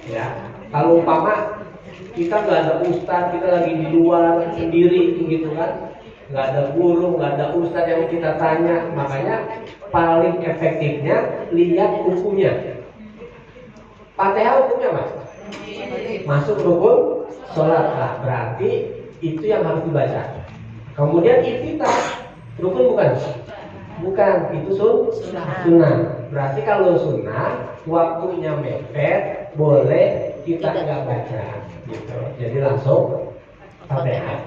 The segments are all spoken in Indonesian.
Ya, kalau umpama kita nggak ada ustadz, kita lagi di luar sendiri gitu kan, nggak ada guru, nggak ada ustadz yang kita tanya, makanya paling efektifnya lihat hukumnya. Fatihah hukumnya mas, masuk rukun sholat, nah berarti itu yang harus dibaca. Kemudian iftitah, rukun bukan? Bukan, itu sunnah. Berarti kalau sunnah, waktunya mepet, boleh kita nggak baca, gitu. Jadi langsung Fatihah.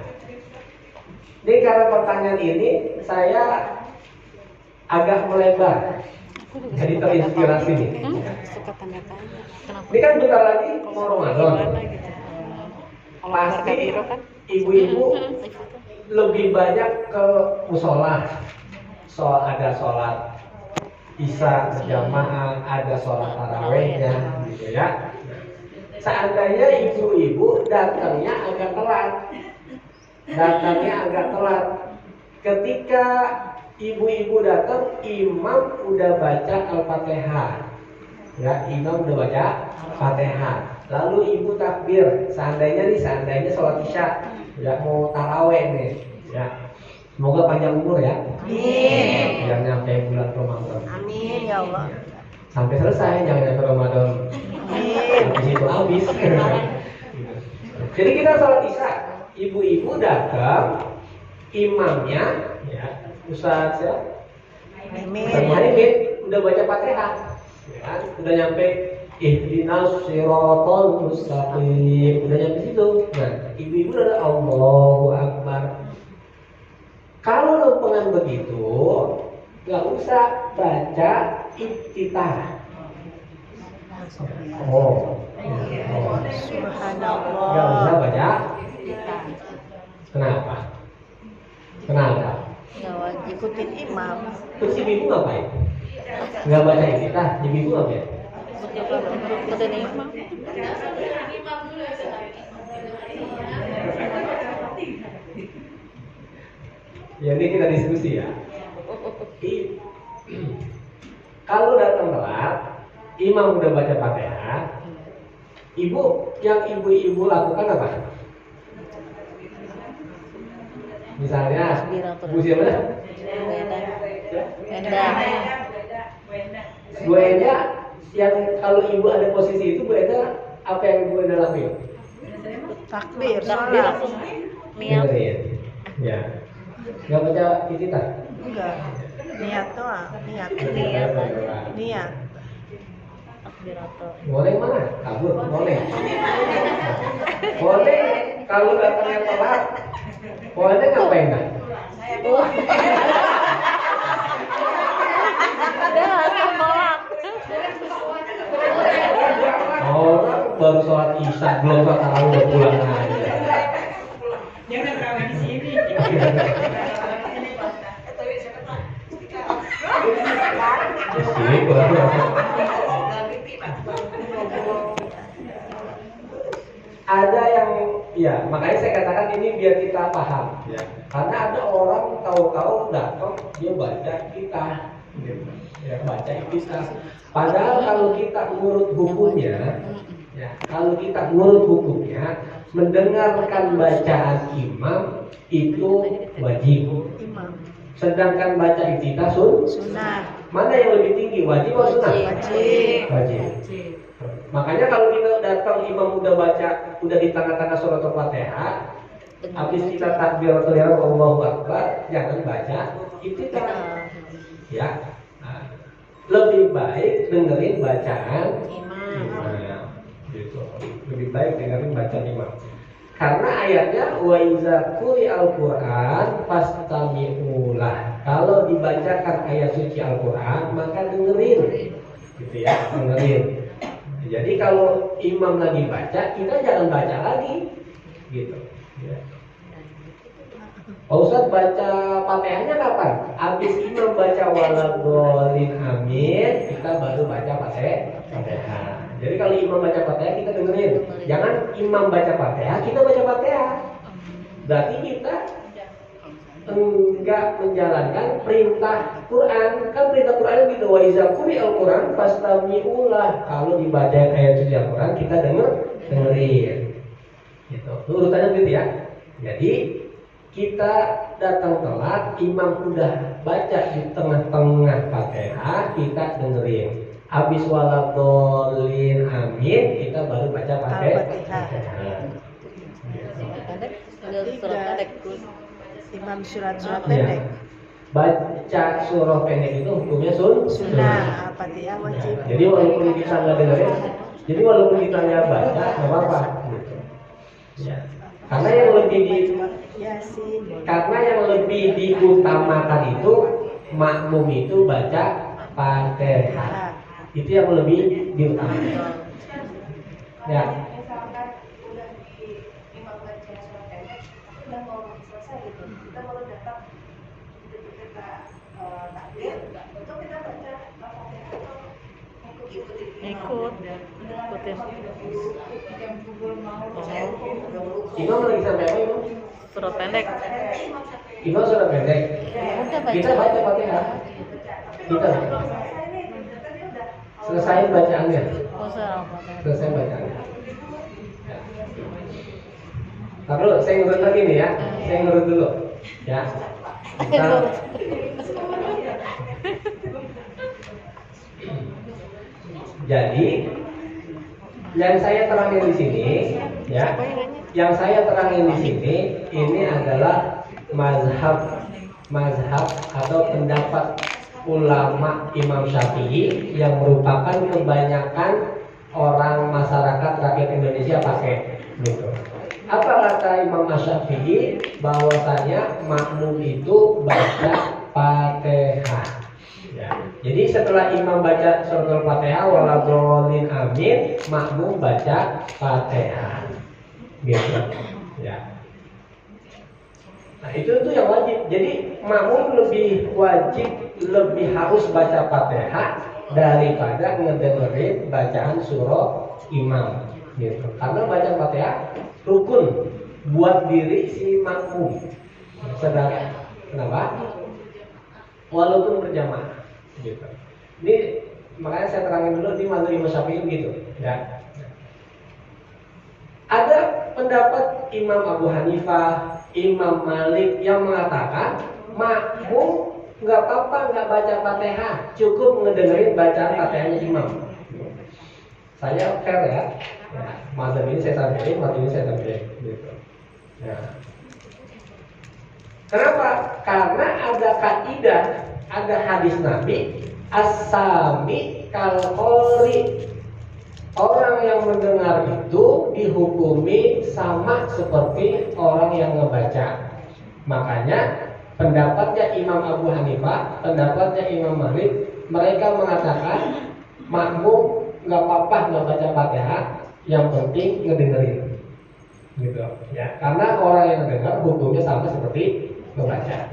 Ini karena pertanyaan ini saya agak melebar, jadi terinspirasi nih. Suka tanda-tanya. Ini kan bentar lagi mau Ramadan. Pasti ibu-ibu lebih banyak ke musola. Soal ada sholat isya berjamaah, ada sholat tarawehnya, gitu ya. Seandainya ibu-ibu datangnya agak telat, ketika ibu-ibu datang, imam udah baca Al-Fatihah, ya, imam udah baca Fatihah, lalu ibu takbir. Seandainya sholat isya, ya mau taraweh nih, ya. Semoga panjang umur ya. Amin. Biar nyampe bulan Ramadan. Amin ya Allah. Sampai selesai, jangan nyampe Ramadan. Amin. Habis itu habis. Jadi kita sholat isya, ibu-ibu datang, imamnya, ya, Ustaz ya, Muhammad udah baca Fatihah, ya kan? Udah nyampe ihdinas siratal mustaqim, udah nyampe situ. Nah, ibu-ibu udah Allahu Akbar. Kalau lempengan begitu, nggak usah baca iftitah. Subhanallah. Nggak usah baca. Kenapa? Ya wajib ikutin imam. Terus ibu ngapain? Nggak baca iftitah, ibu ngapain? Ikutin imam. Ya ini kita diskusi ya. Kalau datang telat, imam udah baca Fatihah, ibu-ibu lakukan apa? Misalnya, Bu siapa? Bu Enda, yang kalau ibu ada posisi itu, Bu Enda apa yang Bu Enda lakuin? Takbir, Takbir. sholat. Dengerin. Ya. Nggak baca iftitah? Enggak. Niat doang. Niat. Boleh mana? Kabur, boleh. Boleh kalau datangnya telat. Boleh ngapain kan? Ada langsung tolak. Oh, baru sholat isya belum sholat tarawih pulang aja. Dia udah terawih di sini. Di sini ada yang, ya makanya saya katakan ini biar kita paham, ya. Karena ada orang tahu-tahu datang dia baca kita, ya baca kita. Padahal kalau kita urut hukumnya, ya kalau kita urut hukumnya, mendengarkan bacaan imam itu wajib. Sedangkan baca iftitah Sunnah. Mana yang lebih tinggi, wajib atau sunnah? Wajib. Makanya kalau kita datang imam udah baca, udah di tengah-tengah surat Al-Fatihah, habis kita takbiratul ihram Allahu Akbar, jangan baca iftitah. Ya. Nah, lebih baik dengerin bacaan imam. Gitu. Lebih baik dengerin bacaan imam. Karena ayatnya wa iza quri'al Qur'an fastami'u lah. Kalau dibacakan ayat suci Al-Qur'an maka dengerin. Gitu ya, dengerin. Jadi kalau imam lagi baca, kita jangan baca lagi. Gitu. Ya. Pak Ustadz baca Fatihahnya kapan? Habis imam baca waladhdallin amin, kita baru baca Fatihah. Jadi kalau imam baca Fatihah kita dengerin. Jangan imam baca Fatihah, kita baca Fatihah. Berarti kita enggak menjalankan perintah Quran. Kan perintah Quran gitu, wa iza quri'al Quran fastami'ulah. Kalau dibaca ayat suci Al-Quran kita dengerin. Gitu. Urutannya gitu ya. Jadi kita datang telat, imam udah baca di tengah-tengah Fatihah, kita dengerin. Habis waladhdallin amin, kita baru baca Fatihah. Pendek, enggak surat pendek. Imam surat-surat Iya. pendek. Baca surah pendek itu hukumnya Sunnah, Fatihah wajib. Jadi walaupun kita nggak dengerin, jadi walaupun kita nggak baca, nggak apa-apa. Gitu. Ya. Karena yang lebih Yasin. karena yang lebih diutamakan itu makmum itu baca Fatihah. Itu yang lebih diutamakan. Ya. Misalkan udah di imam baca surat pendek, udah mau selesai gitu, kita baru datang begitu kita takbir, untuk kita baca Al-Fatihah atau ikutin Ikutin. Imam lagi sampai apa Imam? Surat pendek. Imam sudah pendek. Udah baca. Kita baca Fatihah. Kita selesai bacaannya. Oh, surat. Selesai bacaannya. Ya. Taruh, saya ngurut lagi nih ya. Saya ngurut dulu. Ya. Nah, jadi yang saya terangin di sini, ya, yang saya terangin di sini ini adalah mazhab atau pendapat ulama Imam Syafi'i yang merupakan kebanyakan orang masyarakat rakyat Indonesia pakai. Gitu. Apa kata Imam Syafi'i? Bahwasanya makmum itu baca Fatihah. Ya. Jadi setelah imam baca surat Al-Fatihah waladhdallin amin, makmum baca Fatihah. Gitu. Ya. Nah, itu yang wajib. Jadi makmum lebih wajib, lebih harus baca Fatihah daripada ngedengerin bacaan surah imam. Gitu. Karena baca Fatihah rukun buat diri si makmum. Sedangkan kenapa? Walaupun berjamaah. Gitu. Ini makanya saya terangin dulu di mazhab Imam Syafi'i gitu, ya. Ada pendapat Imam Abu Hanifah, Imam Malik yang mengatakan makmum nggak apa-apa nggak baca Fatihah, cukup ngedengerin bacaan Fatihahnya imam. Saya fair ya. Mazhab ini saya sampaikan, mazhab ini saya sampaikan. Gitu. Ya. Kenapa? Karena ada kaidah, ada hadis Nabi, as-sami kal qori. Orang yang mendengar itu dihukumi sama seperti orang yang ngebaca. Makanya pendapatnya Imam Abu Hanifah, pendapatnya Imam Malik, mereka mengatakan makmum nggak apa-apa nggak baca Fatihah, yang penting ngedengerin. Gitu ya. Karena orang yang mendengar hukumnya sama seperti membaca.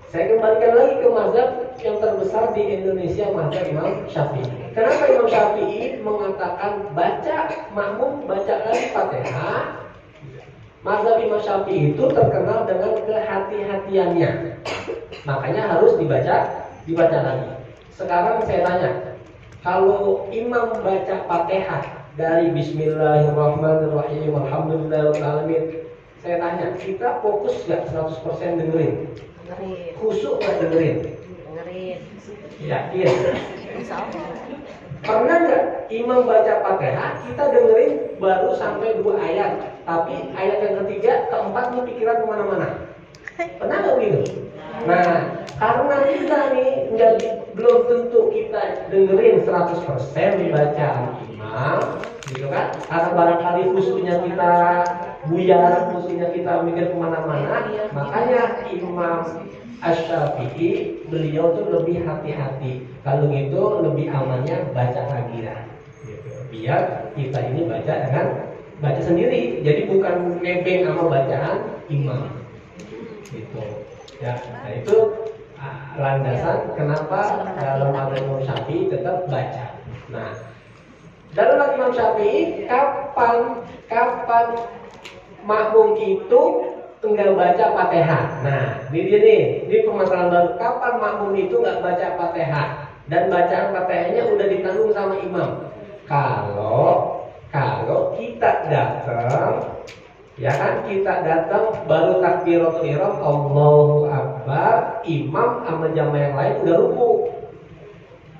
Saya kembalikan lagi ke mazhab yang terbesar di Indonesia, mazhab Imam Syafi'i. Kenapa Imam Syafi'i mengatakan baca makmum baca lagi Fatihah? Mazhab Imam Syafi'i itu terkenal dengan kehati-hatiannya. Makanya harus dibaca lagi. Sekarang saya tanya, kalau imam baca Fatihah dari Bismillahirrahmanirrahim, Alhamdulillahirrahmanirrahim, saya tanya, kita fokus gak 100% dengerin? Khusyuk gak dengerin? Yakin? Pernah nggak imam baca Fatihah, kita dengerin baru sampai 2 ayat, tapi ayat yang ketiga, keempat nih pikiran kemana-mana? Pernah nggak begitu? Nah, karena kita nih belum tentu kita dengerin 100% bacaan imam, gitu kan? Karena barangkali khusyuknya kita buyar, khusyuknya kita mikir kemana-mana, makanya Imam Asy-Syafi'i beliau tuh lebih hati-hati. Kalau gitu lebih amannya baca lagi lah, gitu. Biar kita ini baca sendiri. Jadi bukan nebeng sama bacaan imam, gitu. Ya, nah itu landasan kenapa dalam mazhab Imam Syafi'i tetap baca. Nah, dalam mazhab Imam Syafi'i kapan makmum itu enggak baca Fatihah. Nah, ini permasalahan baru. Kapan makmum itu nggak baca Fatihah dan bacaan Fatihahnya udah ditanggung sama imam? Kalau kita datang, ya kan, kita datang baru takbiratul ihram, Allahu Akbar, imam sama jamaah yang lain udah ruku.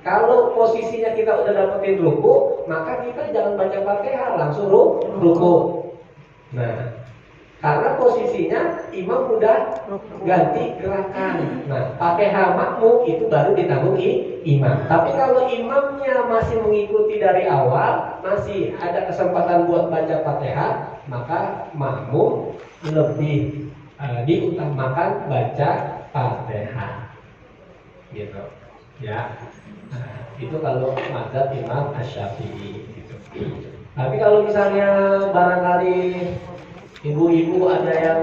Kalau posisinya kita udah dapetin ruku, maka kita jangan baca Fatihah, langsung ruku. Nah, karena posisinya imam udah ganti gerakan. Nah, Fatihah makmum itu baru ditanggung imam. Tapi kalau imamnya masih mengikuti dari awal, masih ada kesempatan buat baca Fatihah, maka makmum lebih diutamakan baca Fatihah. Gitu. Ya. Nah, itu kalau mazhab Imam Asy-Syafi'i gitu. Tapi kalau misalnya barangkali ibu-ibu ada yang